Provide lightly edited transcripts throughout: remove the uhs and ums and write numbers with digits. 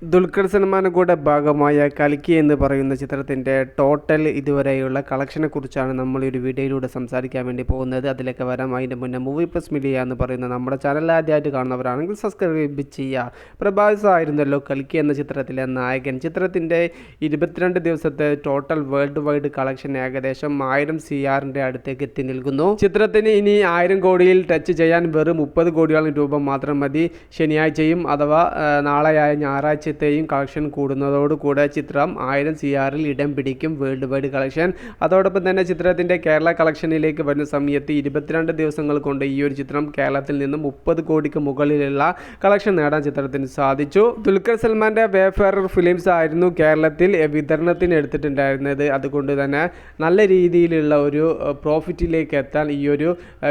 ദുൽഖർ സൽമാൻ കൂടെ ഭാഗമായ കൽക്കി എന്ന് പറയുന്ന ചിത്രത്തിൻ്റെ ടോട്ടൽ ഇതുവരെയുള്ള കളക്ഷനെ കുറിച്ചാണ് നമ്മൾ ഈ ഒരു വീഡിയോയിലൂടെ സംസാരിക്കാൻ വേണ്ടി പോകുന്നത്. അതിലേക്ക് വരാം. അതിൻ്റെ മുന്നേ മൂവി പ്ലസ് മീഡിയ എന്ന് പറയുന്ന നമ്മുടെ ചാനൽ ആദ്യമായിട്ട് കാണുന്നവരാണെങ്കിൽ സബ്സ്ക്രൈബ് ചെയ്യുക. പ്രഭാസ് ആയിരുന്നല്ലോ കൽക്കി എന്ന ചിത്രത്തിലെ നായകൻ. ചിത്രത്തിൻ്റെ 22 ദിവസത്തെ ടോട്ടൽ വേൾഡ് വൈഡ് കളക്ഷൻ ഏകദേശം 1000 CR അടുത്തേക്ക് എത്തി നിൽക്കുന്നു. ചിത്രത്തിന് ഇനി 1000 കോടിയിൽ ടച്ച് ചെയ്യാൻ വെറും 30 കോടിയോളം രൂപ മാത്രം മതി. ശനിയാഴ്ചയും അഥവാ നാളെയായ ഞായറാഴ്ച കളക്ഷൻ കൂടുന്നതോടുകൂടെ ചിത്രം 1000 CR ഇടം പിടിക്കും വേൾഡ് വൈഡ് കളക്ഷൻ. അതോടൊപ്പം തന്നെ ചിത്രത്തിന്റെ കേരള കളക്ഷനിലേക്ക് വരുന്ന സമയത്ത് 22 ദിവസങ്ങൾ കൊണ്ട് ഈ ഒരു ചിത്രം കേരളത്തിൽ നിന്നും 30 കോടിക്ക് മുകളിലുള്ള കളക്ഷൻ നേടാൻ ചിത്രത്തിന് സാധിച്ചു. ദുൽഖർ സൽമാന്റെ വേഫെയറർ ഫിലിംസ് ആയിരുന്നു കേരളത്തിൽ വിതരണത്തിന് എടുത്തിട്ടുണ്ടായിരുന്നത്. അതുകൊണ്ട് തന്നെ നല്ല രീതിയിലുള്ള ഒരു പ്രോഫിറ്റിലേക്ക് എത്താൻ ഈ ഒരു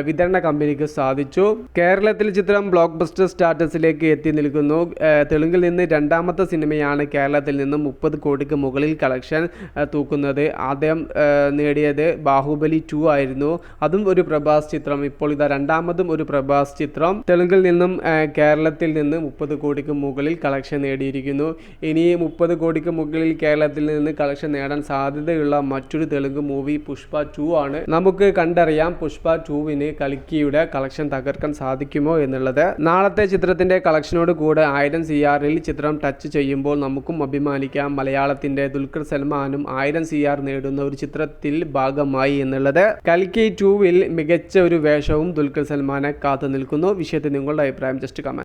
വിതരണ കമ്പനിക്ക് സാധിച്ചു. കേരളത്തിൽ ചിത്രം ബ്ലോക്ക് ബസ്റ്റർ സ്റ്റാറ്റസിലേക്ക് എത്തി നിൽക്കുന്നു. തെലുങ്കിൽ നിന്ന് രണ്ടാമത്തെ സിനിമയാണ് കേരളത്തിൽ നിന്നും 30 കോടിക്ക് മുകളിൽ കളക്ഷൻ തൂക്കുന്നത്. ആദ്യം നേടിയത് ബാഹുബലി 2 ആയിരുന്നു. അതും ഒരു പ്രഭാസ് ചിത്രം. ഇപ്പോൾ ഇതാ രണ്ടാമതും ഒരു പ്രഭാസ് ചിത്രം തെലുങ്കിൽ നിന്നും കേരളത്തിൽ നിന്ന് 30 കോടിക്ക് മുകളിൽ കളക്ഷൻ നേടിയിരിക്കുന്നു. ഇനി 30 കോടിക്ക് മുകളിൽ കേരളത്തിൽ നിന്ന് കളക്ഷൻ നേടാൻ സാധ്യതയുള്ള മറ്റൊരു തെലുങ്ക് മൂവി പുഷ്പ 2 ആണ്. നമുക്ക് കണ്ടറിയാം പുഷ്പ 2വിന് കൽക്കിയുടെ കളക്ഷൻ തകർക്കാൻ സാധിക്കുമോ എന്നുള്ളത്. നാളത്തെ ചിത്രത്തിന്റെ കളക്ഷനോട് കൂടെ 1000 CR ചിത്രം ടച്ച് ചെയ്യുമ്പോൾ നമുക്കും അഭിമാനിക്കാം. മലയാളത്തിന്റെ ദുൽഖർ സൽമാനും 1000 CR നേടുന്ന ഒരു ചിത്രത്തിൽ ഭാഗമായി എന്നുള്ളത്. കൽക്കി 2വിൽ മികച്ച ഒരു വേഷവും ദുൽഖർ സൽമാനെ കാത്തു നിൽക്കുന്നു. വിഷയത്തിൽ നിങ്ങളുടെ അഭിപ്രായം ജസ്റ്റ് കമന്റ്.